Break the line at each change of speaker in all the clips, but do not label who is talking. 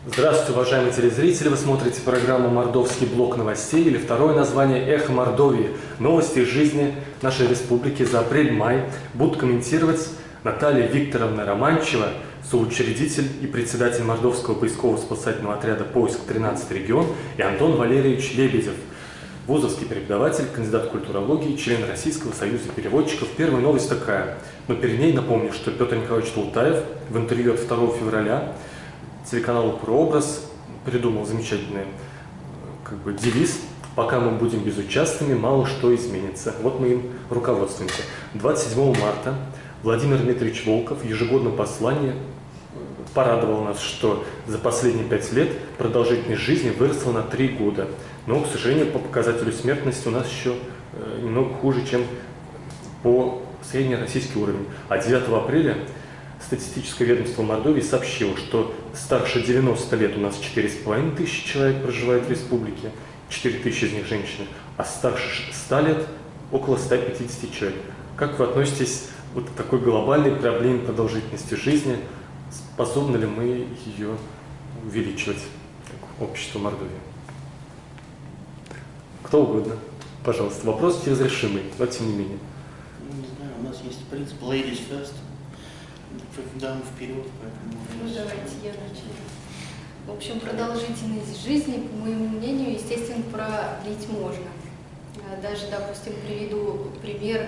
Здравствуйте, уважаемые телезрители! Вы смотрите программу «Мордовский блок новостей» или второе название «Эхо Мордовии». Новости из жизни нашей республики за апрель-май будут комментировать Наталья Викторовна Романчева, соучредитель и председатель Мордовского поисково-спасательного отряда «Поиск-13 регион», и Антон Валерьевич Лебедев, вузовский преподаватель, кандидат культурологии, член Российского союза переводчиков. Первая новость такая, но перед ней напомню, что Петр Николаевич Тултаев в интервью от 2 февраля телеканалу «Прообраз» придумал замечательный девиз: «Пока мы будем безучастными, мало что изменится». Вот мы им руководствуемся. 27 марта Владимир Дмитриевич Волков в ежегодном послании порадовал нас, что за последние 5 лет продолжительность жизни выросла на 3 года. Но, к сожалению, по показателю смертности у нас еще немного хуже, чем по среднероссийский уровень. А 9 апреля статистическое ведомство Мордовии сообщило, что старше 90 лет у нас 4,5 тысячи человек проживает в республике, 4 тысячи из них женщины, а старше 100 лет около 150 человек. Как вы относитесь вот к такой глобальной проблеме продолжительности жизни? Способны ли мы ее увеличивать, как общество Мордовии? Кто угодно. Пожалуйста, вопрос разрешимый, но тем не менее.
Не знаю, у нас есть принцип ladies first. Дам вперед, поэтому...
Давайте я начну. В общем, продолжительность жизни, по моему мнению, естественно, продлить можно. Даже, допустим, приведу пример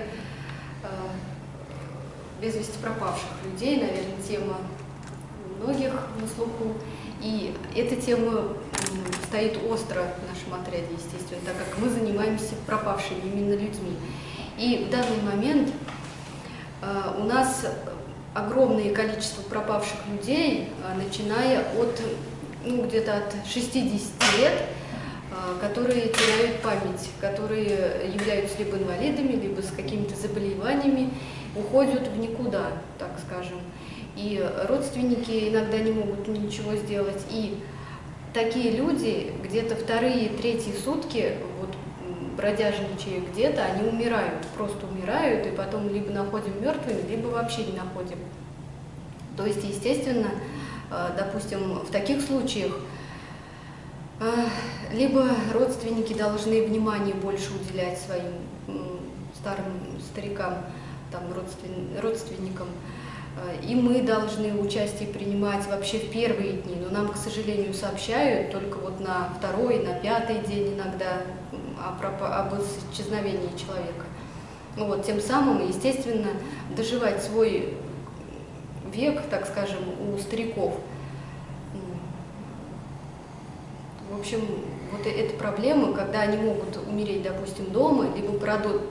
без вести пропавших людей, наверное, тема многих на слуху. И эта тема стоит остро в нашем отряде, естественно, так как мы занимаемся пропавшими именно людьми. И в данный момент у нас огромное количество пропавших людей, начиная от где-то от 60 лет, которые теряют память, которые являются либо инвалидами, либо с какими-то заболеваниями, уходят в никуда, так скажем. И родственники иногда не могут ничего сделать. И такие люди где-то вторые, третьи сутки, бродяжничая где-то, они умирают, просто умирают, и потом либо находим мертвыми, либо вообще не находим. То есть, естественно, допустим, в таких случаях либо родственники должны внимание больше уделять своим старым старикам, родственникам, и мы должны участие принимать вообще в первые дни, но нам, к сожалению, сообщают только на второй, на 5-й день иногда об исчезновении человека. Тем самым, естественно, доживать свой век, так скажем, у стариков. В общем, эта проблема, когда они могут умереть, допустим, дома, либо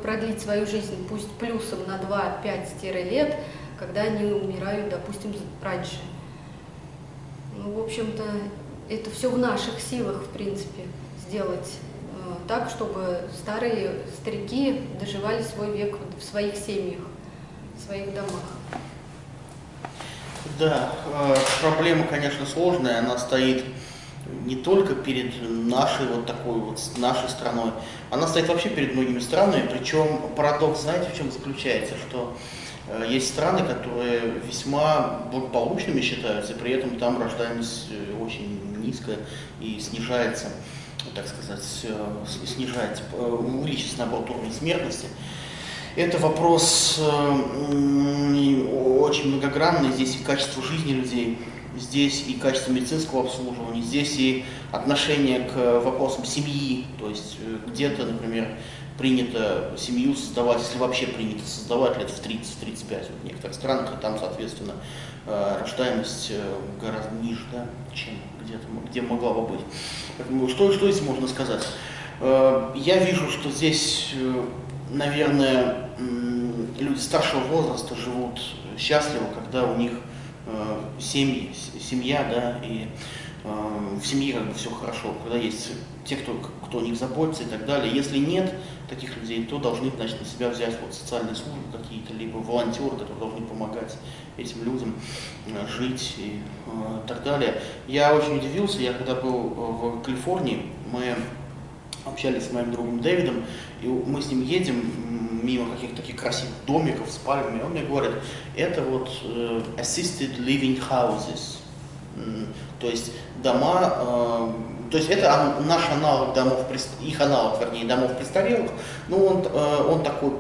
продлить свою жизнь, пусть плюсом на 2-5 лет, когда они умирают, допустим, раньше. В общем-то, это все в наших силах, в принципе, сделать так, чтобы старики доживали свой век в своих семьях, в своих домах.
Да, проблема, конечно, сложная, она стоит не только перед нашей нашей страной, она стоит вообще перед многими странами, причем парадокс, знаете, в чем заключается, что есть страны, которые весьма благополучными считаются, и при этом там рождаемость очень низкая и снижается, так сказать, увеличится, наоборот, уровень смертности. Это вопрос очень многогранный, здесь и качество жизни людей, здесь и качество медицинского обслуживания, здесь и отношение к вопросам семьи, то есть где-то, например, принято семью создавать, если вообще принято создавать, лет в 30-35, в некоторых странах, и там, соответственно, рождаемость гораздо ниже, да, чем где могла бы быть. Поэтому что здесь можно сказать? Я вижу, что здесь, наверное, люди старшего возраста живут счастливо, когда у них семья, да, и в семье все хорошо, когда есть те, кто о них заботится и так далее. Если нет таких людей, то должны, значит, на себя взять социальные службы какие-то, либо волонтеры, которые должны помогать этим людям жить и так далее. Я очень удивился, я когда был в Калифорнии, мы общались с моим другом Дэвидом, и мы с ним едем мимо каких-то таких красивых домиков с пальмами, он мне говорит, это assisted living houses. То есть дома, то есть это наш аналог домов, их аналог, вернее, домов престарелых, но он такой,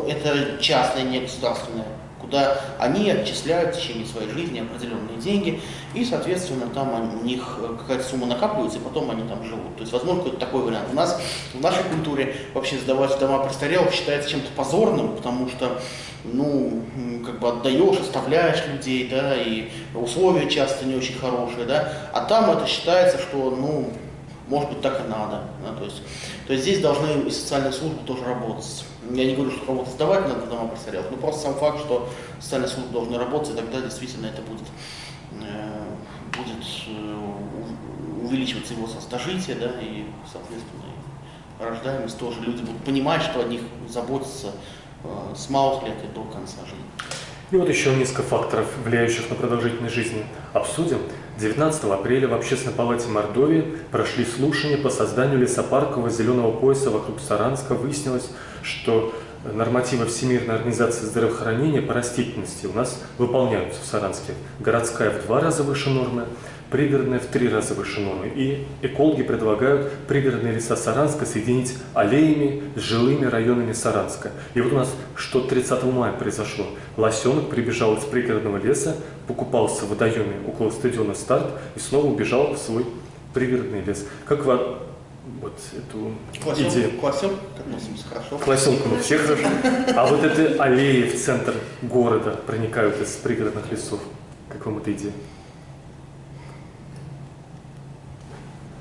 это частное, не государственное, куда они отчисляют в течение своей жизни определенные деньги, и, соответственно, там у них какая-то сумма накапливается, и потом они там живут. То есть, возможно, какой-то такой вариант. У нас, в нашей культуре, вообще сдавать в дома престарелых считается чем-то позорным, потому что, как бы отдаешь, оставляешь людей, да, и условия часто не очень хорошие, да, а там это считается, что, может быть, так и надо. Да, то есть здесь должны и социальные службы тоже работать. Я не говорю, что кого-то сдавать надо в дома престарелых, но просто сам факт, что социальные службы должны работать, и тогда действительно это будет увеличиваться его стажитие, да, и, соответственно, и рождаемость тоже. Люди будут понимать, что о них заботятся с малых лет и до конца жизни.
И вот еще несколько факторов, влияющих на продолжительность жизни, обсудим. 19 апреля в Общественной палате Мордовии прошли слушания по созданию лесопаркового зеленого пояса вокруг Саранска. Выяснилось, что нормативы Всемирной организации здравоохранения по растительности у нас выполняются в Саранске. Городская в 2 раза выше нормы, пригородная в 3 раза выше нормы. И экологи предлагают пригородные леса Саранска соединить аллеями с жилыми районами Саранска. И вот у нас что 30 мая произошло. Лосенок прибежал из пригородного леса, покупался в водоеме около стадиона «Старт» и снова убежал в свой пригородный лес. Как вы вот эту идею?
К лосенку относимся хорошо.
К лосенку мы все хорошо. А вот эти аллеи в центр города проникают из пригородных лесов. Как вам эта идея?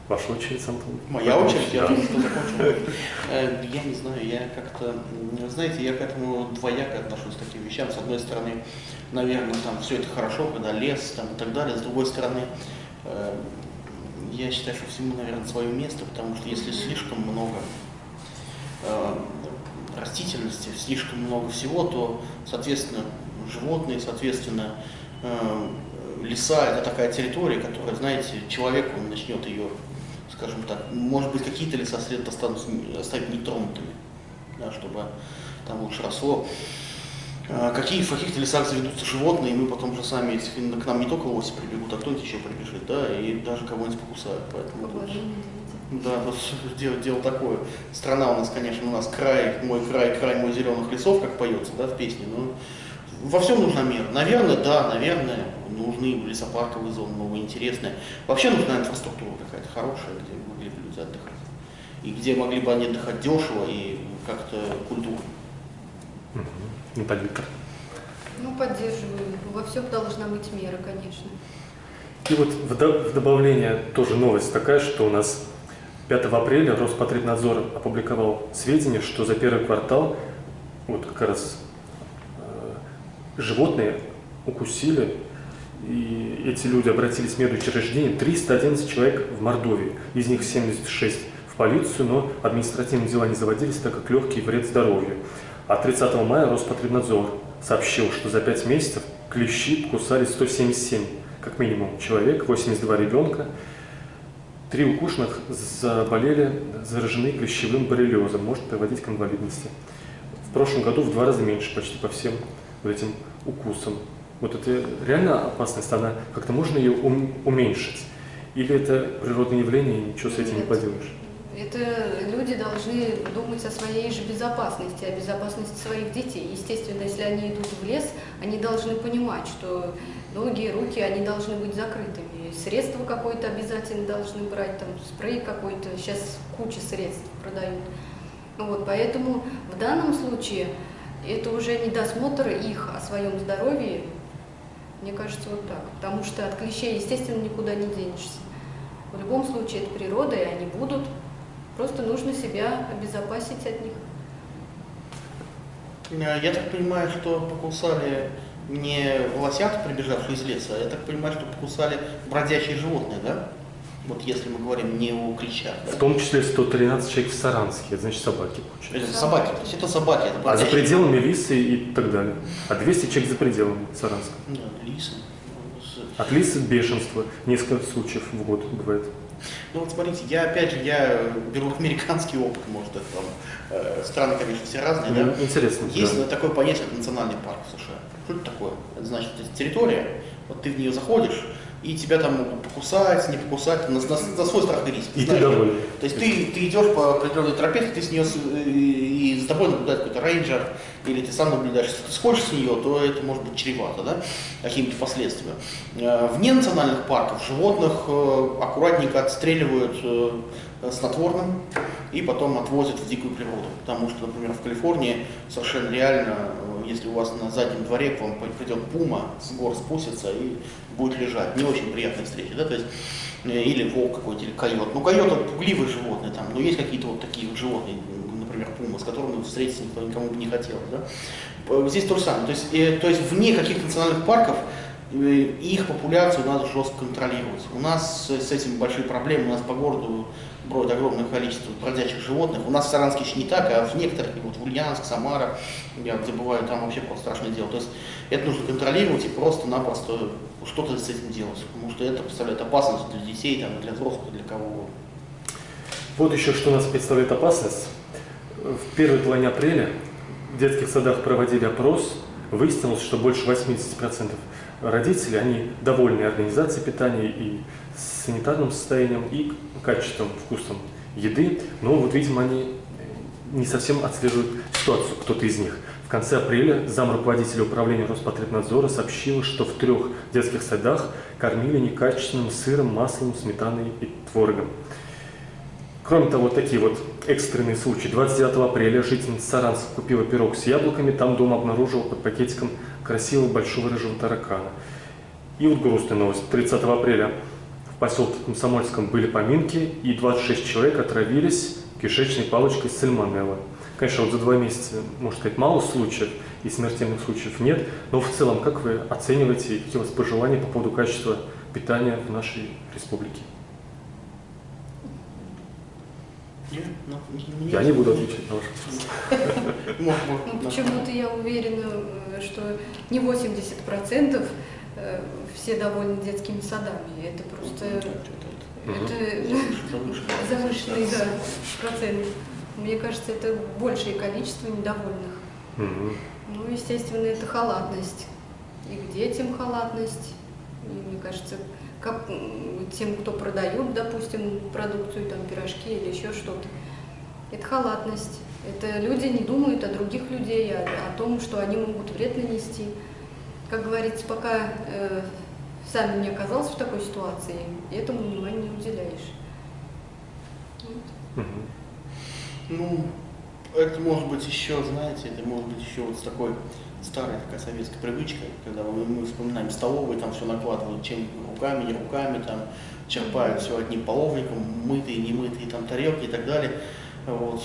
Ваша очередь, Антон.
Моя очередь, я только что закончил. Я не знаю, я как-то, знаете, я к этому двояко отношусь к таким вещам. С одной стороны, наверное, там все это хорошо, когда лес там, и так далее. С другой стороны, я считаю, что всему, наверное, свое место, потому что если слишком много растительности, слишком много всего, то, соответственно, животные, соответственно, леса – это такая территория, которая, знаете, человек, он начнет ее, скажем так, может быть, какие-то леса следует оставить нетронутыми, да, чтобы там лучше росло. В каких-то лесах заведутся животные, и мы потом же сами, к нам не только лоси прибегут, а кто-нибудь еще прибежит, да, и даже кого-нибудь покусают. Поэтому дело такое. Страна у нас, конечно, мой край, мой зеленых лесов, как поется, да, в песне, но во всем нужна мера. Наверное, нужны лесопарковые зоны, новые, интересные. Вообще нужна инфраструктура какая-то хорошая, где могли бы люди отдыхать. И где могли бы они отдыхать дешево и как-то культурно.
Наталья Викторовна.
Поддерживаю. Во всем должна быть мера, конечно.
И вот в добавление тоже новость такая, что у нас 5 апреля Роспотребнадзор опубликовал сведения, что за первый квартал вот как раз животные укусили, и эти люди обратились в медучреждение, 311 человек в Мордовии, из них 76 в полицию, но административные дела не заводились, так как легкий вред здоровью. А 30 мая Роспотребнадзор сообщил, что за 5 месяцев клещи покусали 177, как минимум, человек, 82 ребенка. 3 укушенных заражены клещевым боррелиозом, может приводить к инвалидности. В прошлом году в 2 раза меньше, почти по всем вот этим укусам. Вот это реально опасность, она как-то можно ее уменьшить? Или это природное явление, и ничего с этим не поделаешь?
Это люди должны думать о своей же безопасности, о безопасности своих детей. Естественно, если они идут в лес, они должны понимать, что ноги, руки, они должны быть закрытыми. Средства какое-то обязательно должны брать, там спрей какой-то, сейчас куча средств продают. Поэтому в данном случае это уже не досмотр их о своем здоровье, мне кажется, вот так. Потому что от клещей, естественно, никуда не денешься. В любом случае, это природа, и они будут. Просто нужно себя обезопасить от них.
Я так понимаю, что покусали не волосята, прибежавшие из леса, а я так понимаю, что покусали бродячие животные, да? Вот если мы говорим не о клещах. Да?
В том числе 113 человек в Саранске, это значит собаки.
Это собаки, то есть это собаки. Это
а за пределами лисы и так далее. А 200 человек за пределами Саранска.
Да, лисы.
От лисы бешенства. Несколько случаев в год бывает.
Ну вот смотрите, я беру американский опыт, может, это там, страны, конечно, все разные, да?
Интересно.
Есть такое понятие, как национальный парк в США. Что это такое? Это значит, это территория, вот ты в нее заходишь, и тебя там могут покусать, не покусать, на свой страх и риск.
И ты доволен.
То есть ты идешь по определенной тропе, ты с нее, и за тобой наблюдает какой-то рейнджер, или ты сам наблюдаешь. Если ты сходишь с нее, то это может быть чревато, да, какими-то последствиями. Вне национальных парков животных аккуратненько отстреливают снотворным и потом отвозят в дикую природу. Потому что, например, в Калифорнии совершенно реально, если у вас на заднем дворе к вам придет пума, с гор спустится и будет лежать. Не очень приятная встреча, да, то есть, или волк какой-то, или койот. Ну, койот это пугливые животные, там, но есть какие-то вот такие вот животные, например, пума, с которыми встретиться никому бы не хотел, да. Здесь то же самое, то есть вне каких-то национальных парков их популяцию надо жестко контролировать. У нас с этим большие проблемы, у нас по городу бродит огромное количество бродячих животных. У нас в Саранске еще не так, а в некоторых, вот в Ульяновск, Самара, я где бываю, там вообще просто страшное дело. То есть это нужно контролировать и просто-напросто что-то с этим делать, потому что это представляет опасность для детей, там, для взрослых, для кого угодно.
Вот еще что у нас представляет опасность. В первой половине апреля в детских садах проводили опрос, выяснилось, что больше 80% родителей, они довольны организацией питания и санитарным состоянием, и качеством, вкусом еды, но вот, видимо, они не совсем отслеживают ситуацию, кто-то из них. В конце апреля замруководителя управления Роспотребнадзора сообщила, что в 3 детских садах кормили некачественным сыром, маслом, сметаной и творогом. Кроме того, такие вот экстренные случаи. 29 апреля жительница Саранска купила пирог с яблоками, там дома обнаружила под пакетиком красивого большого рыжего таракана. И вот грустная новость. 30 апреля в поселке Комсомольском были поминки, и 26 человек отравились кишечной палочкой сальмонелла. Конечно, вот за 2 месяца, можно сказать, мало случаев, и смертельных случаев нет, но в целом, как вы оцениваете, какие у вас пожелания по поводу качества питания в нашей республике? Я не буду отвечать на ваш вопрос.
Почему-то я уверена, что не 80% все довольны детскими садами. Это просто завышенный процент. Мне кажется, это большее количество недовольных. Ну, естественно, это халатность. И к детям халатность. И, мне кажется, как тем, кто продает, допустим, продукцию, там, пирожки или еще что-то. Это халатность. Это люди не думают о других людей, о том, что они могут вред нанести. Как говорится, пока сам не оказался в такой ситуации, этому внимания не уделяешь. Вот.
Ну, это может быть еще, знаете, это может быть еще вот с такой старая такая советская привычка, когда мы вспоминаем столовые, там все накладывают, чем руками, не руками, там черпают все одним половником, мытые, не мытые, там тарелки и так далее. Вот.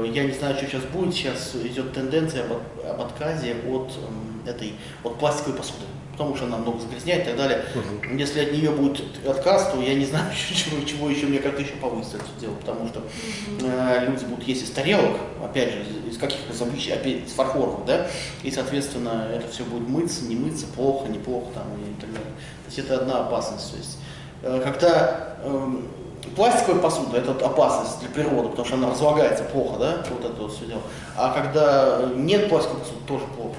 Я не знаю, что сейчас будет, сейчас идет тенденция об отказе от пластиковой посуды, потому что она много загрязняет и так далее. Если от нее будет отказ, то я не знаю, чего еще мне как-то еще повысить это дело, потому что люди будут есть из тарелок, опять же, из каких-то опять из фарфоровых, да, и, соответственно, это все будет мыться, не мыться, плохо, неплохо там и так далее. То есть это одна опасность. То есть, когда пластиковая посуда – это опасность для природы, потому что она разлагается плохо, да, вот это вот все дело. А когда нет пластиковой посуды, тоже плохо.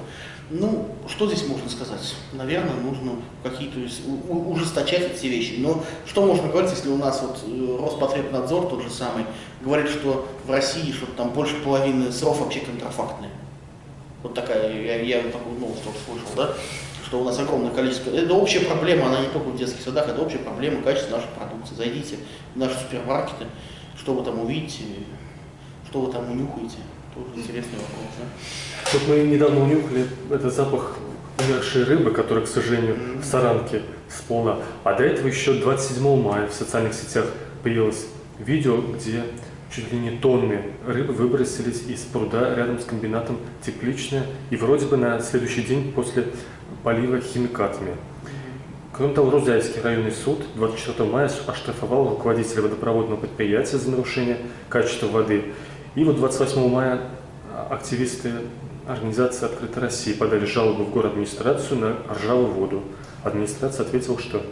Ну, что здесь можно сказать? Наверное, нужно какие-то ужесточать эти вещи. Но что можно говорить, если у нас вот Роспотребнадзор тот же самый говорит, что в России что-то там больше половины сыров вообще контрафактные. Вот такая, я такую новость тоже слышал, да? Что у нас огромное количество. Это общая проблема, она не только в детских садах, это общая проблема качества нашей продукции. Зайдите в наши супермаркеты, что вы там увидите, что вы там унюхаете. Тоже интересный вопрос, да?
Вот мы недавно унюхали этот запах умершей рыбы, которая, к сожалению, в Саранке всплыла. А до этого еще 27 мая в социальных сетях появилось видео, где чуть ли не тонны рыбы выбросились из пруда рядом с комбинатом Тепличное, и вроде бы на следующий день после полива химикатами. Кроме того, Рузаевский районный суд 24 мая оштрафовал руководителя водопроводного предприятия за нарушение качества воды. И вот 28 мая активисты организации «Открытая Россия» подали жалобу в город-администрацию на ржавую воду. Администрация ответила, что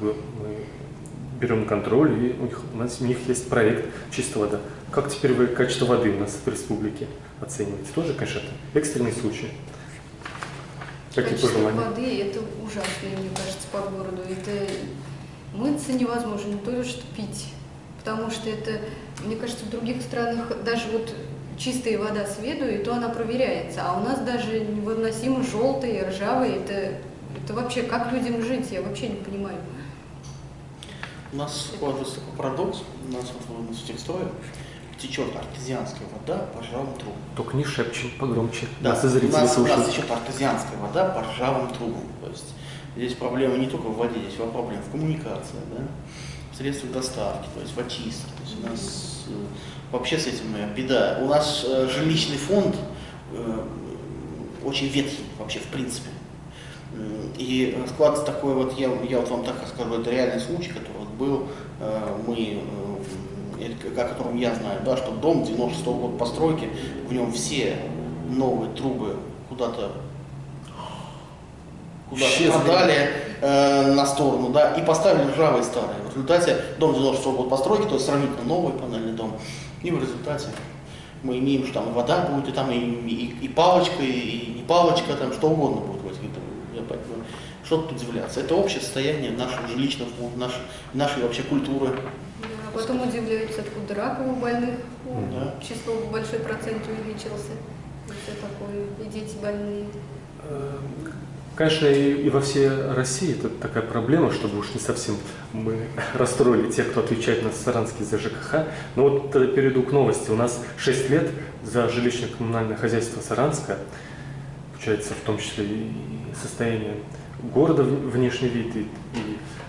мы берем на контроль, и у них есть проект «Чистая вода». Как теперь вы качество воды у нас в республике оцениваете? Тоже, конечно, это экстренный случай. Какие
Качество
пожелания?
воды это ужасно, мне кажется, по городу. Это мыться невозможно, не то что пить. Потому что это, мне кажется, в других странах даже вот чистая вода с Веду, и то она проверяется. А у нас даже невыносимо желтые, ржавые. Это вообще как людям жить, я вообще не понимаю.
У нас складывается такой парадокс. У нас вот в институте течет артезианская вода по ржавым трубам.
Только не шепчем, погромче.
Да,
Нас и зрители
у нас
слушают.
течет артезианская вода по ржавым трубам. То есть здесь проблема не только в воде, здесь проблема в коммуникации, да, в средствах доставки, то есть в очистке. То есть у нас вообще с этим беда. У нас жилищный фонд очень ветхий вообще в принципе. И складывается такой вот, я вот вам так расскажу, это реальный случай, который вот был, о котором я знаю, да, что дом 96-го года постройки, в нем все новые трубы куда-то продали на сторону, да, и поставили ржавые старые. В результате дом 96-го года постройки, то есть сравнительно новый панельный дом, и в результате мы имеем, что там и вода будет, и там и палочка, и не палочка, там что угодно будет в этих. Что тут удивляться? Это общее состояние нашего жилищного фонда, нашей вообще культуры.
Да, а потом удивляются, откуда раковых больных,
Да.
число большой процент увеличился, и все такое, и дети больные.
Конечно, и во всей России это такая проблема, чтобы уж не совсем мы расстроили тех, кто отвечает на Саранске за ЖКХ. Но вот тогда перейду к новости. У нас 6 лет за жилищно-коммунальное хозяйство Саранска, получается, в том числе и состояние города, внешний вид, и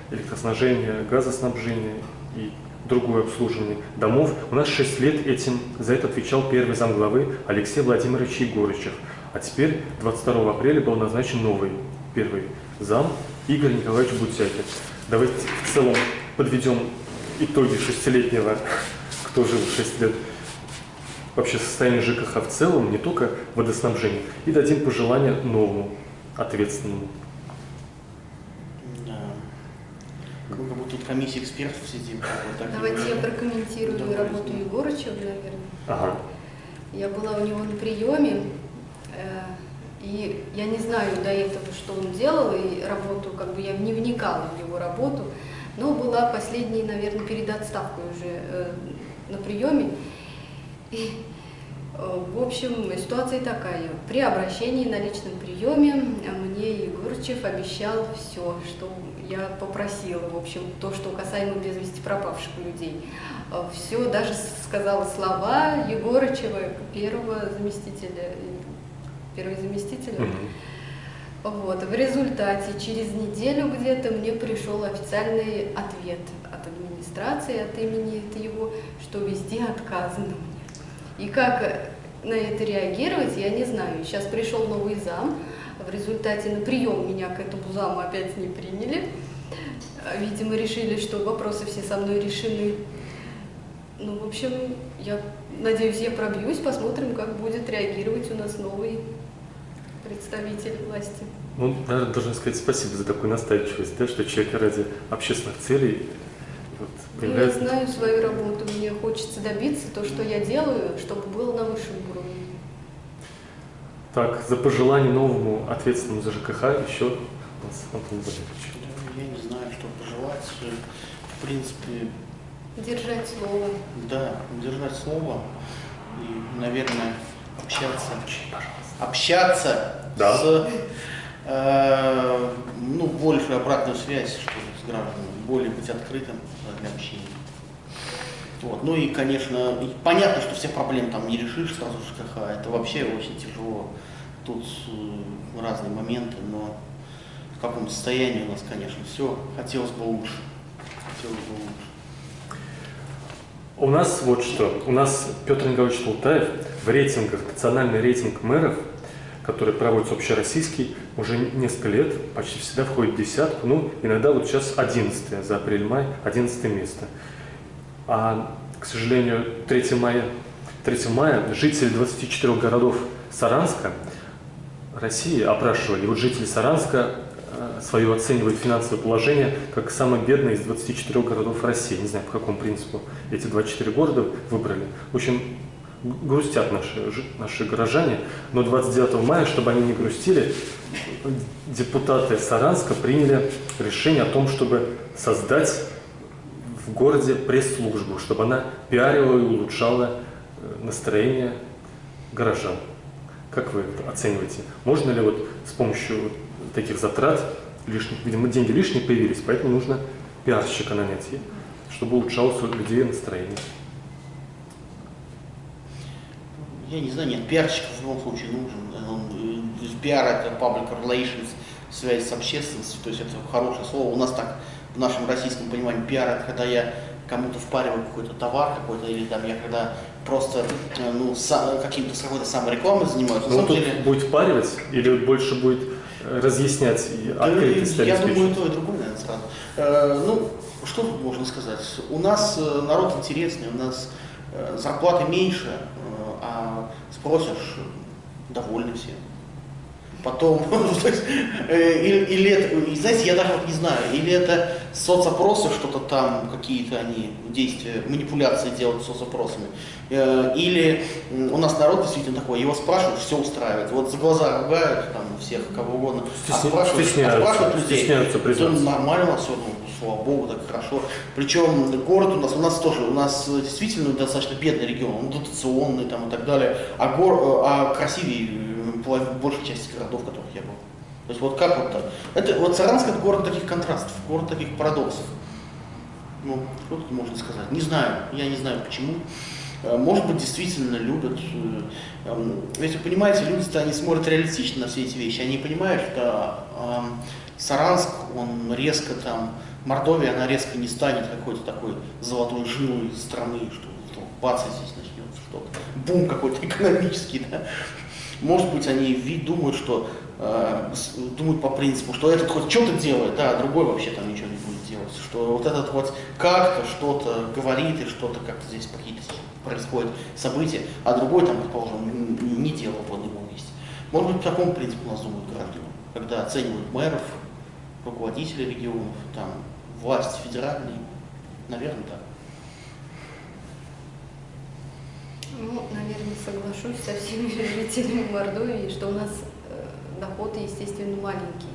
электроснабжение, газоснабжение, и другое обслуживание домов. У нас 6 лет за это отвечал первый замглавы Алексей Владимирович Егорычев. А теперь 22 апреля был назначен новый первый зам Игорь Николаевич Бутякин. Давайте в целом подведем итоги 6-летнего, кто жил 6 лет, вообще состояние ЖКХ в целом, не только водоснабжение, и дадим пожелания новому, ответственному.
Да. Мы как будто тут комиссия экспертов сидим.
Давайте я прокомментирую работу Егорычева, наверное.
Ага.
Я была у него на приеме, и я не знаю до этого, что он делал, и работу, как бы я не вникала в его работу, но была последней, наверное, перед отставкой уже на приеме. И, в общем, ситуация такая. При обращении на личном приеме мне Егорычев обещал все, что я попросила, в общем, то, что касаемо без вести пропавших людей. Все, даже сказала слова Егорычева, первого заместителя. Вот. В результате через неделю где-то мне пришел официальный ответ от администрации, от имени его, что везде отказано мне. И как на это реагировать, я не знаю. Сейчас пришел новый зам, в результате на прием меня к этому заму опять не приняли. Видимо, решили, что вопросы все со мной решены. Ну, в общем, я надеюсь, я пробьюсь, посмотрим, как будет реагировать у нас новый представитель власти.
Ну, наверное, должен сказать спасибо за такую настойчивость, да, что человек ради общественных целей вот, появляется.
Я знаю свою работу, мне хочется добиться то, что я делаю, чтобы было на высшем уровне.
Так, за пожелание новому ответственному за ЖКХ еще у нас Антон Валерьевич.
Я не знаю, что пожелать. В принципе,
Держать слово.
да, держать слово и, наверное, общаться
Да.
с большую обратную связь, что ли, с гражданами, более быть открытым для общения. Вот. Ну и, конечно, понятно, что все проблемы там не решишь сразу же ЖКХ, это вообще очень тяжело. Тут разные моменты, но в каком состоянии у нас, конечно, все. Хотелось бы лучше.
У нас вот что. У нас Петр Николаевич Тултаев в рейтингах, национальный рейтинг мэров, который проводится общероссийский, уже несколько лет, почти всегда входит в десятку, ну, иногда вот сейчас 11 за апрель-май, 11 место. А, к сожалению, 3 мая жители 24 городов Саранска, России, опрашивали. И вот жители Саранска свое оценивают финансовое положение как самое бедное из 24 городов России. Не знаю, по какому принципу эти 24 города выбрали. В общем, грустят наши горожане, но 29 мая, чтобы они не грустили, депутаты Саранска приняли решение о том, чтобы создать в городе пресс-службу, чтобы она пиарила и улучшала настроение горожан. Как вы это оцениваете? Можно ли вот с помощью таких затрат лишних, видимо, деньги лишние появились, поэтому нужно пиарщика нанять, чтобы улучшалось у людей настроение?
Я не знаю, нет, пиарщик в любом случае нужен. Пиар — это public relations, связь с общественностью, то есть это хорошее слово. У нас так, в нашем российском понимании, пиар — это когда я кому-то впариваю какой-то товар какой-то, или там я когда просто какой-то саморекламой занимаюсь.
Но тут деле... будет впаривать или больше будет разъяснять и открытость?
Я думаю, и то, и другое, наверное, сразу. Что тут можно сказать? У нас народ интересный, у нас зарплаты меньше, а спросишь, довольны все. Потом, или это, знаете, я даже вот не знаю, или это соцопросы, что-то там, какие-то они действия, манипуляции делают с соцопросами, или у нас народ действительно такой, его спрашивают, все устраивает, вот за глаза ругают там всех, кого угодно, спрашивают людей, то нормально все, слава богу, так хорошо. Причем город у нас тоже, у нас действительно достаточно бедный регион, он дотационный там и так далее, а красивее большей части городов, в которых я был. То есть вот как вот так. Вот Саранск — это город таких контрастов, город таких парадоксов. Ну, что тут можно сказать? Не знаю, я не знаю почему. Может быть, действительно любят. Ведь вы понимаете, люди-то они смотрят реалистично на все эти вещи. Они понимают, что Саранск, он резко там, Мордовия, она резко не станет какой-то такой золотой женой страны, что бац, здесь начнется что-то. Бум какой-то экономический, да. Может быть, они думают, что думают по принципу, что этот хоть что-то делает, да, а другой вообще там ничего не будет делать. Что вот этот вот как-то что-то говорит и что-то как-то здесь какие-то происходят события, а другой там, предположим, не делал в одном месте. Может быть, по такому принципу у нас думают граждане, когда оценивают мэров, руководителей регионов, там, власть федеральной, наверное, так.
Ну, наверное, соглашусь со всеми жителями Мордовии, что у нас доходы, естественно, маленькие.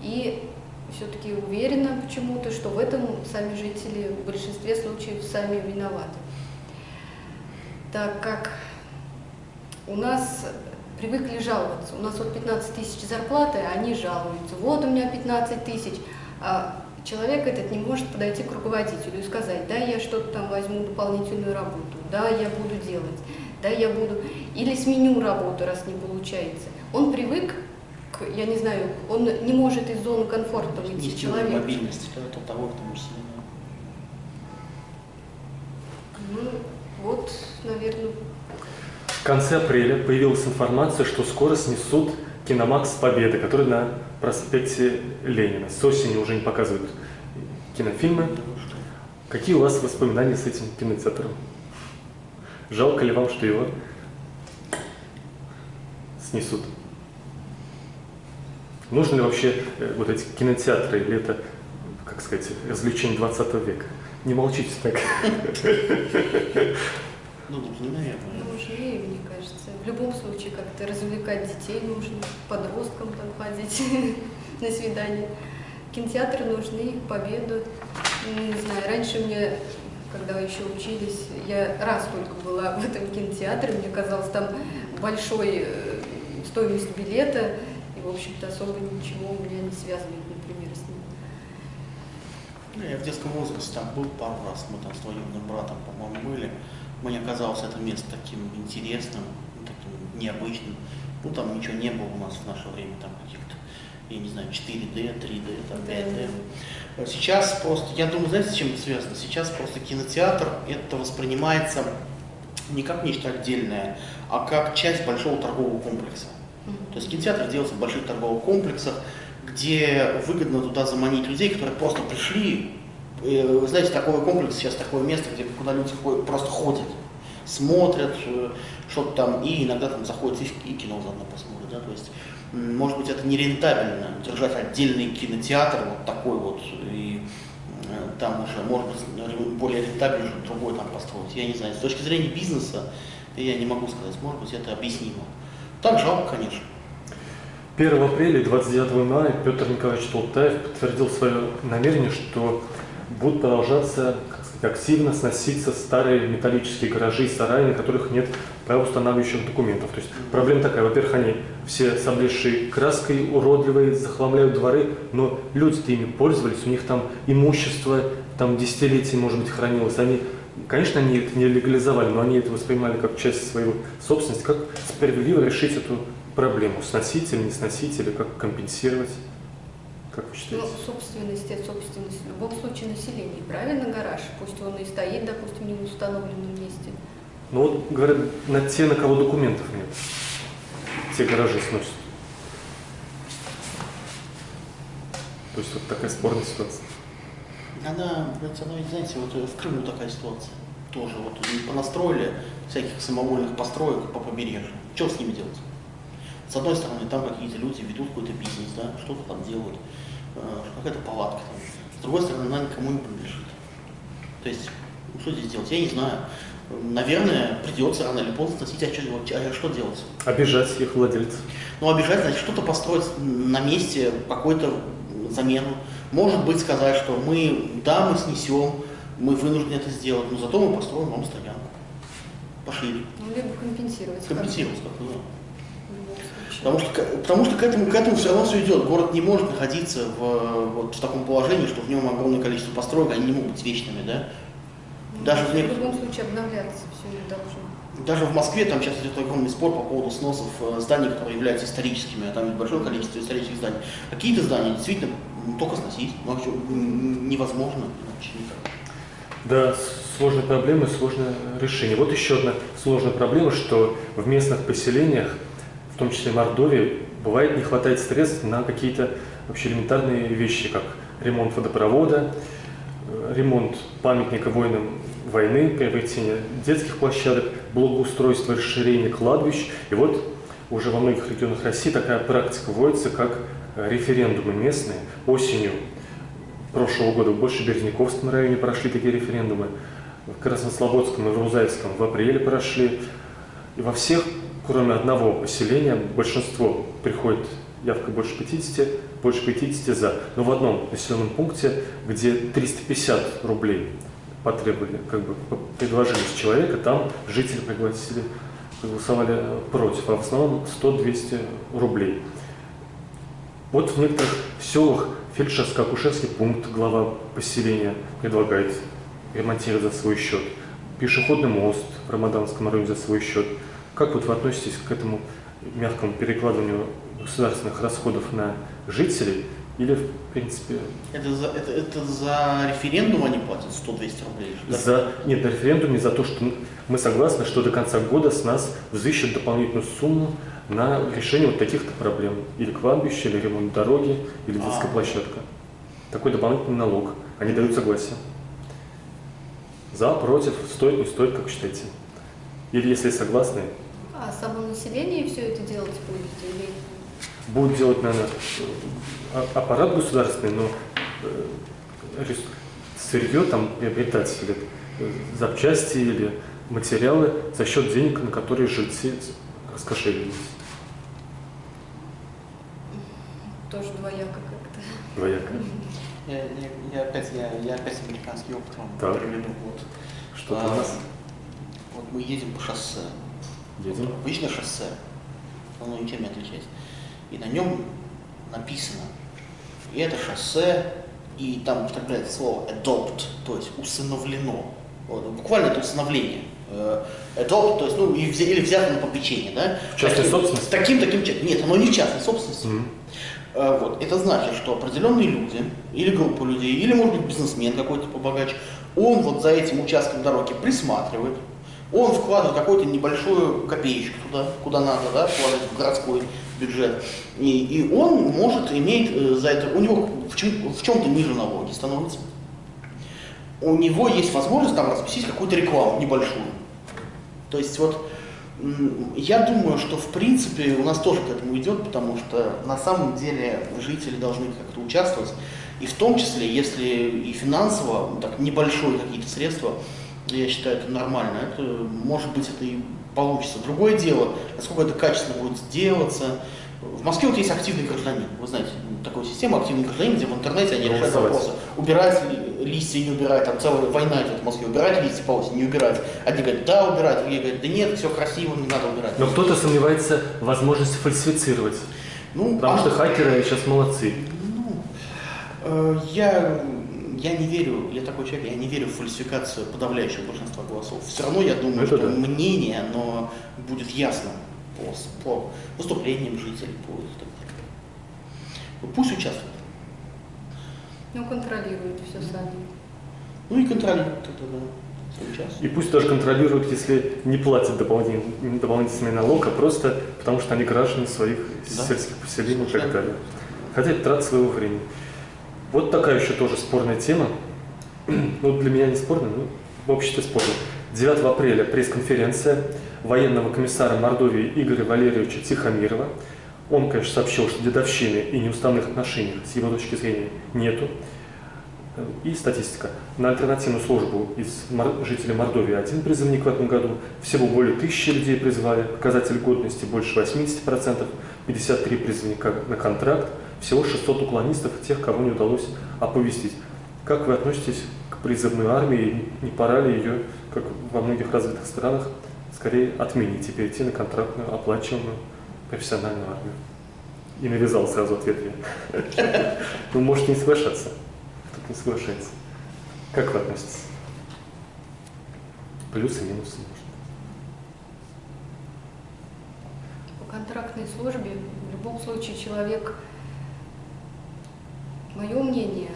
И все-таки уверена почему-то, что в этом сами жители в большинстве случаев сами виноваты. Так как у нас привыкли жаловаться. У нас вот 15 тысяч зарплаты, а они жалуются. Вот у меня 15 тысяч. А человек этот не может подойти к руководителю и сказать: да, я что-то там возьму дополнительную работу, да, я буду делать, да, я буду, или сменю работу, раз не получается. Он привык к, я не знаю, он не может из зоны комфорта выйти, человек.
Мобильность, это того, кто может сильно.
Ну, вот, наверное.
В конце апреля появилась информация, что скоро снесут Киномакс Победы, который на проспекте Ленина. С осени уже не показывают кинофильмы. Какие у вас воспоминания с этим кинотеатром? Жалко ли вам, что его снесут? Нужны ли вообще вот эти кинотеатры, или это, как сказать, развлечение 20 века? Не молчите так.
Ну, наверное.
Нужны, мне кажется. В любом случае как-то развлекать детей нужно, подросткам там ходить на свидание. Кинотеатры нужны, Победу. Не знаю, раньше мне, когда еще учились, я раз только была в этом кинотеатре, мне казалось, там большой стоимость билета, и, в общем-то, особо ничего у меня не связывает, например, с ним.
Ну, я в детском возрасте там был пару раз, мы там с двоюродным братом, по-моему, были. Мне казалось это место таким интересным, таким необычным. Ну, там ничего не было у нас в наше время, там каких-то, я не знаю, 4D, 3D, там 5D. Сейчас просто, я думаю, знаете, с чем это связано? Сейчас просто кинотеатр, это воспринимается не как нечто отдельное, а как часть большого торгового комплекса. То есть кинотеатр делается в больших торговых комплексах, где выгодно туда заманить людей, которые просто пришли. Вы знаете, такой комплекс, сейчас такое место, где куда люди просто ходят, смотрят что-то там, и иногда там заходят и кино заодно посмотрят. Да? То есть, может быть, это нерентабельно держать отдельный кинотеатр, вот такой вот, и там уже, может быть, более рентабельно другой там построить. Я не знаю, с точки зрения бизнеса я не могу сказать, может быть, это объяснимо. Так жалко, конечно.
1 апреля и 29 мая Петр Николаевич Толтаев подтвердил свое намерение, что будут продолжаться, как сказать, активно сноситься старые металлические гаражи и сараи, на которых нет правоустанавливающих документов. То есть проблема такая: во-первых, они все с облезшей краской, уродливые, захламляют дворы, но люди-то ими пользовались, у них там имущество там десятилетий, может быть, хранилось. Они, конечно, они это не легализовали, но они это воспринимали как часть своей собственности. Как справедливо решить эту проблему? Сносить или не сносить, или как компенсировать? Как вы считаете?
Ну, собственность, это собственность в любом случае населения. Правильно, гараж, пусть он и стоит, допустим, не в установленном месте.
Ну вот, говорят, на те, на кого документов нет, те гаражи сносят. То есть вот такая спорная ситуация.
Она, знаете, вот в Крыму такая ситуация. Тоже вот понастроили всяких самовольных построек по побережью. Что с ними делать? С одной стороны, там какие-то люди ведут какой-то бизнес, да, что-то там делают, какая-то палатка там. С другой стороны, она никому не принадлежит. То есть, что здесь делать? Я не знаю. Наверное, придется рано или поздно сносить, а что делать?
Обижать их владельцев.
Ну, обижать, значит, что-то построить на месте, какую-то замену. Может быть, сказать, что мы снесем, мы вынуждены это сделать, но зато мы построим вам стоянку пошире.
Ну, либо компенсировать.
Компенсировать как-то, да.
В любом случае.
Потому что к этому все равно все идет. Город не может находиться в таком положении, что в нем огромное количество построек, они не могут быть вечными, да? Даже
в любом случае обновляться все не должно.
Даже в Москве там сейчас идет огромный спор по поводу сносов зданий, которые являются историческими, а там есть большое количество исторических зданий. Какие-то здания действительно только сносить, но невозможно, иначе никак.
Да, сложные проблемы, сложное решение. Вот еще одна сложная проблема, что в местных поселениях, в том числе в Мордовии, бывает не хватает средств на какие-то вообще элементарные вещи, как ремонт водопровода, ремонт памятника воинам войны, приобретение детских площадок, благоустройство, расширение кладбищ. И вот уже во многих регионах России такая практика вводится, как референдумы местные. Осенью прошлого года в Большеберезняковском районе прошли такие референдумы, в Краснослободском и в Рузаевском в апреле прошли. И во всех, кроме одного поселения, большинство приходит явка больше 50 за. Но в одном населенном пункте, где 350 рублей потребовали, предложили с человека, там жители проголосовали против, а в основном 100-200 рублей. Вот в некоторых селах фельдшерско-акушерский пункт глава поселения предлагает ремонтировать за свой счет. Пешеходный мост в Рамаданском районе за свой счет. Как вот вы относитесь к этому мягкому перекладыванию государственных расходов на жителей? Или, в принципе...
Это за референдум они платят 100-200 рублей? Да?
Нет, на референдуме за то, что мы согласны, что до конца года с нас взыщут дополнительную сумму на решение вот таких-то проблем. Или кладбище, или ремонт дороги, или детская площадка. Такой дополнительный налог. Они дают согласие. За, против, стоит, не стоит, как считаете? Или если согласны?
А само население все это делать будет? Или...
Будет делать, наверное, аппарат государственный, но сырье там приобретать, или запчасти, или материалы за счет денег, на которые жильцы раскошелились.
Тоже двояко как-то.
Двояко.
Я опять американский опыт вам приведу. Вот.
Что у нас?
Вот мы едем по шоссе.
Едем.
Обычное шоссе, оно ничем не отличается. И на нем написано, и это шоссе, и там употребляется слово adopt, то есть усыновлено. Вот, буквально это усыновление. Adopt, то есть, или взято на попечение, да?
Частной собственности?
Таким, нет, оно не в частной собственности. Вот. Это значит, что определенные люди, или группа людей, или, может быть, бизнесмен какой-то побогаче, он вот за этим участком дороги присматривает, он вкладывает какую-то небольшую копеечку туда, куда надо, да, вкладывать в городской бюджет. И он может иметь за это, у него в чем-то ниже налоги становятся. У него есть возможность там разместить какую-то рекламу небольшую. То есть вот я думаю, что в принципе у нас тоже к этому идет, потому что на самом деле жители должны как-то участвовать. И в том числе, если и финансово, так, небольшие какие-то средства, я считаю, это нормально. Это, может быть, это и получится. Другое дело, насколько это качественно будет делаться. В Москве вот есть активный гражданин. Вы знаете, такая система активный гражданин, где в интернете они решают вопросы. Убирать листья, не убирать, там целая война идет в Москве. Убирать листья по осени, не убирать. Одни говорят, да, убирать, другие говорят, да нет, все красиво, не надо убирать.
Но кто-то сомневается в возможности фальсифицировать.
Ну,
потому что хакеры сейчас молодцы.
Я не верю, я такой человек, я не верю в фальсификацию подавляющего большинства голосов. Все равно я думаю,
это
что
да.
мнение, оно будет ясно по выступлениям жителей, пусть участвуют.
Ну, контролируют все сами.
Ну и контролируют это, да, участвуют.
И пусть тоже контролируют, если не платят дополнительный налог, а просто потому что они граждане своих сельских поселений и так далее. Хотя это трата своего времени. Вот такая еще тоже спорная тема. Ну, для меня не спорная, но в обществе спорная. 9 апреля пресс-конференция военного комиссара Мордовии Игоря Валерьевича Тихомирова. Он, конечно, сообщил, что дедовщины и неуставных отношений с его точки зрения нету. И статистика. На альтернативную службу из жителей Мордовии 1 призывник в этом году. Всего более 1000 людей призвали. Показатель годности больше 80%. 53 призывника на контракт. Всего 600 уклонистов, тех, кого не удалось оповестить. Как вы относитесь к призывной армии? Не пора ли ее, как во многих развитых странах, скорее отменить и перейти на контрактную, оплачиваемую профессиональную армию? И навязал сразу ответ я. Вы можете не соглашаться. Кто-то не соглашается. Как вы относитесь? Плюсы, минусы, может.
По контрактной службе в любом случае человек, мое мнение,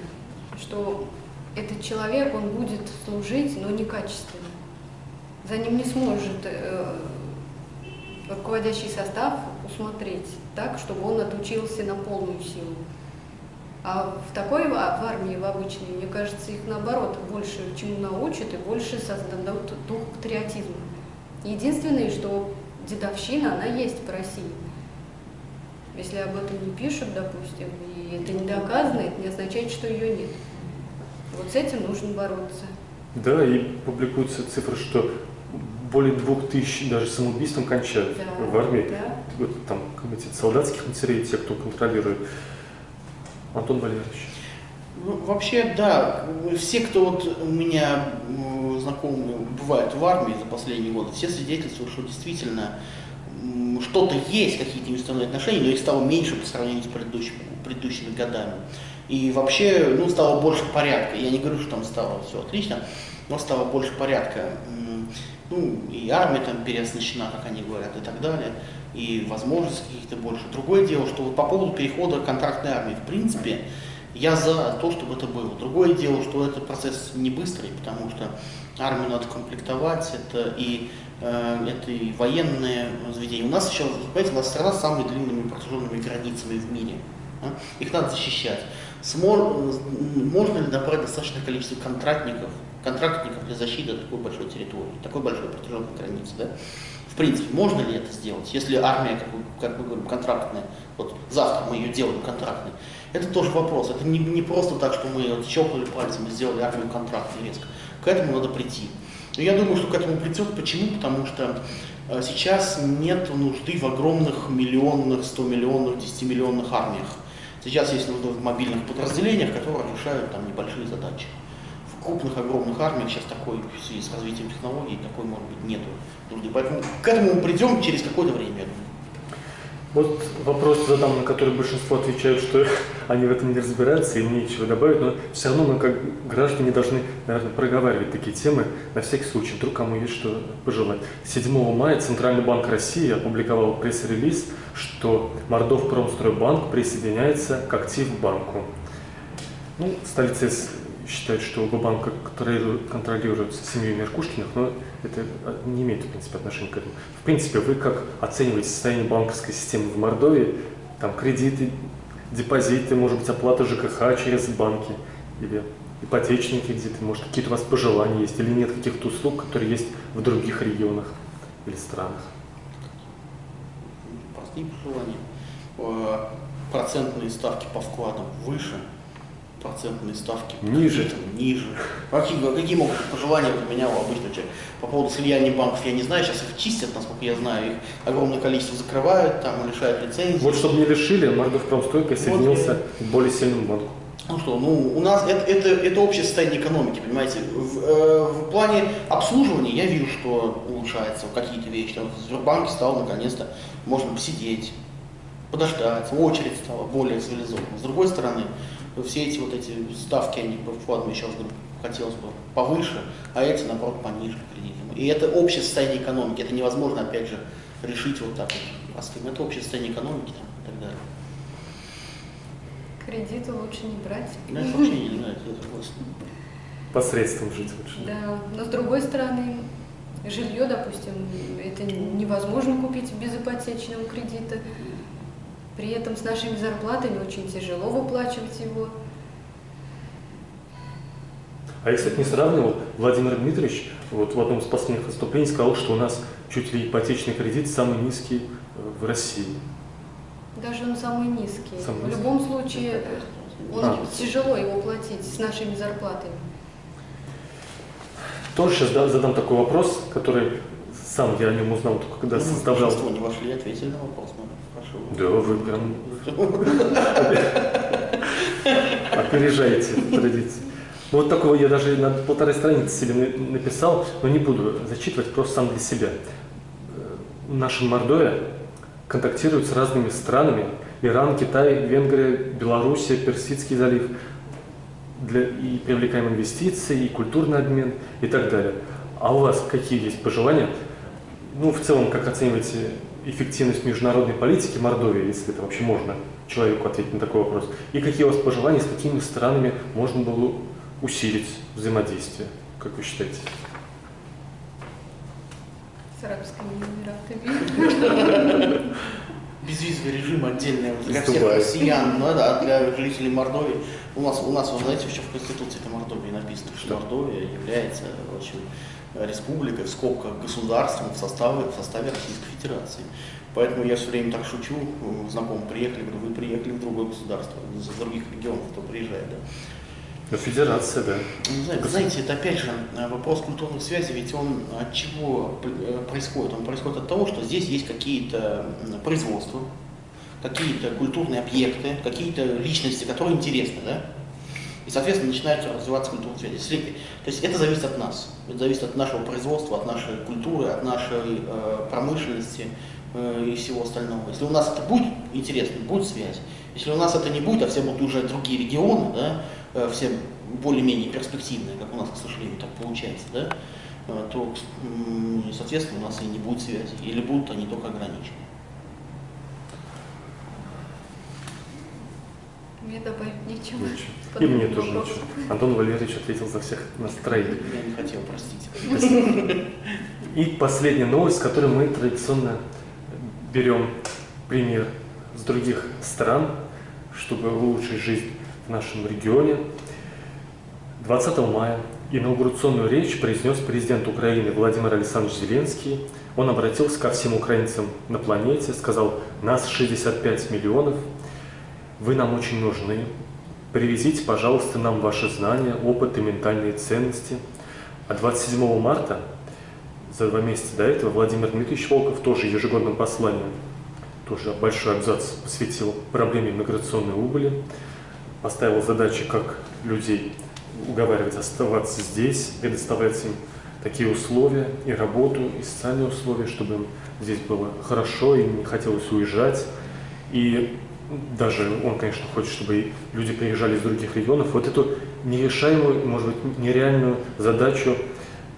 что этот человек, он будет служить, но некачественно. За ним не сможет руководящий состав усмотреть так, чтобы он отучился на полную силу. А в такой в армии, в обычной, мне кажется, их наоборот больше чему научат и больше создадут дух патриотизма. Единственное, что дедовщина, она есть в России. Если об этом не пишут, допустим, и это не доказано, это не означает, что ее нет. Вот с этим нужно бороться.
Да, и публикуются цифры, что более 2000 даже самоубийством кончают в армии.
Да.
Вот, там комитет солдатских матерей, те, кто контролирует. Антон Валерьевич.
Ну, вообще, да, все, кто вот у меня знакомые бывают в армии за последние годы, все свидетельствуют, что действительно что-то есть, какие-то неуставные отношения, но их стало меньше по сравнению с предыдущими годами. И вообще, ну, стало больше порядка. Я не говорю, что там стало все отлично, но стало больше порядка. Ну, и армия там переоснащена, как они говорят, и так далее, и возможностей каких-то больше. Другое дело, что вот по поводу перехода к контрактной армии, в принципе, я за то, чтобы это было. Другое дело, что этот процесс не быстрый, потому что армию надо комплектовать, это и военные заведения. У нас сейчас, понимаете, у нас страна с самыми длинными протяженными границами в мире. Их надо защищать. Можно ли набрать достаточное количество контрактников для защиты такой большой территории, такой большой протяженной границы? Да? В принципе, можно ли это сделать, если армия, как мы говорим, контрактная, вот завтра мы ее делаем контрактной, это тоже вопрос. Это не просто так, что мы вот щелкнули пальцем и сделали армию контрактной резко. К этому надо прийти. Но я думаю, что к этому придет. Почему? Потому что сейчас нет нужды в огромных миллионных, 100-миллионных, 10-миллионных армиях. Сейчас есть нужда в мобильных подразделениях, которые решают там небольшие задачи. В крупных, огромных армиях сейчас такой, в связи с развитием технологий, такой, может быть, нету нужды. Поэтому к этому мы придем через какое-то время, я думаю.
Вот вопрос задам, на который большинство отвечают, что они в этом не разбираются, им нечего добавить, но все равно мы, как граждане, должны, наверное, проговаривать такие темы на всякий случай, вдруг кому есть что пожелать. 7 мая Центральный банк России опубликовал пресс-релиз, что Мордовпромстройбанк присоединяется к Активбанку. Ну, столица считает, что оба банка контролируются семьей Меркушкиных, но это не имеет, в принципе, отношения к этому. В принципе, вы как оцениваете состояние банковской системы в Мордовии? Там кредиты, депозиты, может быть, оплата ЖКХ через банки или ипотечные кредиты, может, какие-то у вас пожелания есть или нет каких-то услуг, которые есть в других регионах или странах?
Простые пожелания. Процентные ставки по вкладам выше, процентные ставки.
Ниже.
Ниже. Какие могут быть пожелания у меня, у обычного человека? По поводу слияния банков я не знаю, сейчас их чистят, насколько я знаю, их огромное количество закрывают, там лишают лицензий.
Вот чтобы не лишили, Мордовпромстрой присоединился к более сильному банку.
Ну что, у нас это общее состояние экономики, понимаете. В плане обслуживания я вижу, что улучшаются какие-то вещи. Вот в Сбербанке стало наконец-то, можно посидеть, подождать, очередь стала более цивилизованной. С другой стороны, все эти вот эти ставки, они вкладывают, еще раз говорю, хотелось бы повыше, а эти, наоборот, пониже кредитам. И это общее состояние экономики, это невозможно, опять же, решить вот так вот простым. Это общее состояние экономики там, и так далее.
Кредиты лучше не брать.
Да, это вообще не нравится, это согласен.
Посредством жить лучше.
Да, но с другой стороны, жилье, допустим, это невозможно купить без ипотечного кредита. При этом с нашими зарплатами очень тяжело выплачивать его.
А я, кстати, не сравнивал, Владимир Дмитриевич вот в одном из последних выступлений сказал, что у нас чуть ли ипотечный кредит самый низкий в России.
Даже он самый низкий.
Самый
В
низкий.
любом случае, тяжело его платить с нашими зарплатами.
Тоже
сейчас задам такой вопрос, который сам я о нем узнал только когда составлял.
Большинство не вошли, ответили на вопрос, прошу.
Да, вы прям опережаете традиции. Вот такого я даже на 1,5 страницы себе написал, но не буду зачитывать, просто сам для себя. Наша Мордовия контактирует с разными странами: Иран, Китай, Венгрия, Белоруссия, Персидский залив, и привлекаем инвестиции, и культурный обмен, и так далее. А у вас какие есть пожелания? Ну, в целом, как оцениваете эффективность международной политики Мордовии, если это вообще можно человеку ответить на такой вопрос? И какие у вас пожелания, с какими странами можно было усилить взаимодействие, как вы считаете?
С Арабскими Эмиратами.
Безвизовый режим отдельный для всех россиян, ну, да, для жителей Мордовии. У нас, вы знаете, еще в Конституции Мордовии написано, что Мордовия является, в общем, республикой, в скобках, государством в составе Российской Федерации. Поэтому я все время так шучу, знакомые приехали, говорю, вы приехали в другое государство, из других регионов, кто приезжает, да.
Ну, федерация, да.
Вы знаете, это опять же вопрос культурных связей, ведь он от чего происходит? Он происходит от того, что здесь есть какие-то производства, какие-то культурные объекты, какие-то личности, которые интересны, да? И, соответственно, начинают развиваться культурные связи. То есть это зависит от нас, это зависит от нашего производства, от нашей культуры, от нашей промышленности и всего остального. Если у нас это будет интересно, будет связь. Если у нас это не будет, а все будут уже другие регионы, да, все более-менее перспективные, как у нас, к сожалению, так получается, да, то, соответственно, у нас и не будет связи, или будут они только ограничены.
Мне добавить нечего.
И мне тоже ничего. Антон Валерьевич ответил за всех нас троих.
Я не хотел, простите.
И последняя новость, с которой мы традиционно берем пример с других стран, чтобы улучшить жизнь в нашем регионе. 20 мая инаугурационную речь произнес президент Украины Владимир Александрович Зеленский. Он обратился ко всем украинцам на планете, сказал: нас 65 миллионов, вы нам очень нужны, привезите, пожалуйста, нам ваши знания, опыт и ментальные ценности. А 27 марта, за 2 месяца до этого, Владимир Дмитриевич Волков тоже ежегодным посланием, тоже большой абзац посвятил проблеме миграционной убыли, поставил задачи, как людей уговаривать оставаться здесь, предоставлять им такие условия и работу, и социальные условия, чтобы им здесь было хорошо и не хотелось уезжать. И даже он, конечно, хочет, чтобы люди приезжали из других регионов. Вот эту нерешаемую, может быть, нереальную задачу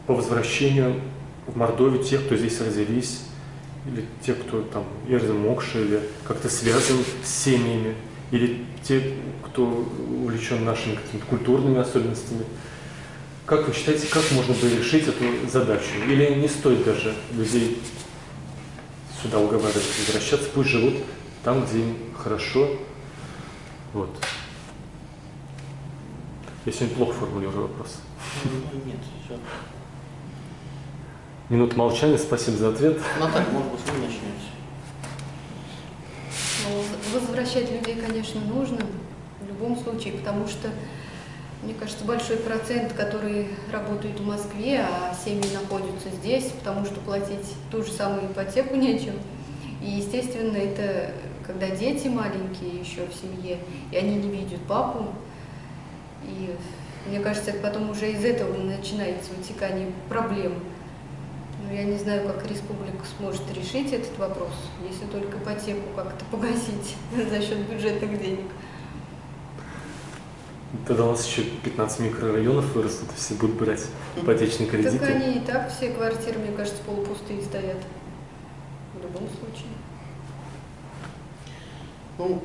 по возвращению в Мордовию тех, кто здесь родились, или те, кто там мокши, или как-то связан с семьями, или те, кто увлечен нашими какими-то культурными особенностями. Как вы считаете, как можно было решить эту задачу? Или не стоит даже людей сюда уговаривать возвращаться, пусть живут там, где им хорошо. Вот. Я сегодня плохо формулирую вопрос.
Нет, все.
Минута молчания, спасибо за ответ.
Наталья, может быть, вы начнете.
Ну, возвращать людей, конечно, нужно. в любом случае, потому что, мне кажется, большой процент, который работает в Москве, а семьи находятся здесь, потому что платить ту же самую ипотеку нечем. И, естественно, это когда дети маленькие еще в семье, и они не видят папу. И мне кажется, потом уже из этого начинается вытекание проблем. Но я не знаю, как республика сможет решить этот вопрос, если только ипотеку как-то погасить за счет бюджетных денег.
Тогда у нас еще 15 микрорайонов вырастут, все будут брать ипотечные кредиты.
Так они и так все квартиры, мне кажется, полупустые стоят. В любом случае.
Ну,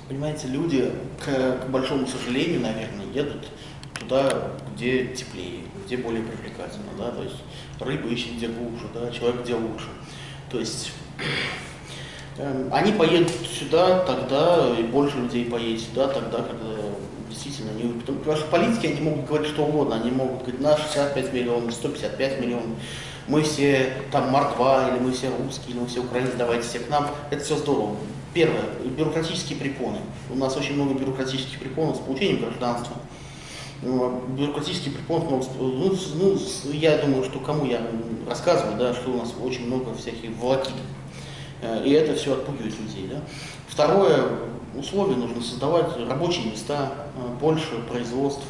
понимаете, люди, к большому сожалению, наверное, едут туда, где теплее, где более привлекательно, да, то есть рыба ищет где глубже, да, человек где лучше. То есть они поедут сюда тогда, и больше людей поедет сюда тогда, когда действительно они... Потому что политики, они могут говорить что угодно, они могут говорить, на 65 миллионов, 155 миллионов, мы все там мордва, или мы все русские, или мы все украинцы, давайте все к нам. Это все здорово. Первое, бюрократические препоны. У нас очень много бюрократических препонов с получением гражданства. Бюрократические препоны, я думаю, что кому я рассказываю, да, что у нас очень много всяких волокит. И это все отпугивает людей. Да. Второе, условия нужно создавать рабочие места, больше производств.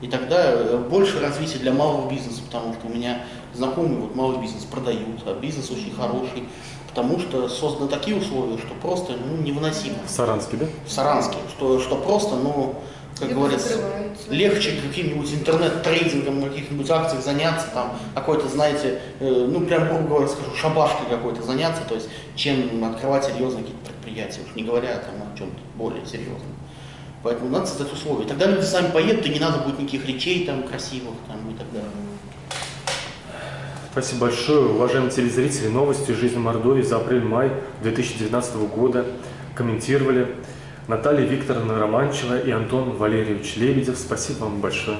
И тогда больше развития для малого бизнеса, потому что у меня знакомые вот малый бизнес продают, а бизнес очень хороший, потому что созданы такие условия, что просто невыносимо.
В Саранске, да?
В Саранске, что просто, как говорится, легче каким-нибудь интернет-трейдингом на каких-нибудь акциях заняться, там, какой-то, знаете, прям, грубо говоря, скажу, шабашкой какой-то заняться, то есть, чем открывать серьезные какие-то предприятия, уж не говоря там о чем-то более серьезном. Поэтому надо создать условия. Тогда люди сами поедут, и не надо будет никаких речей там красивых там, и так далее.
Спасибо большое, уважаемые телезрители. Новости жизни Мордовии за апрель-май 2019 года комментировали Наталья Викторовна Романчева и Антон Валерьевич Лебедев. Спасибо вам большое.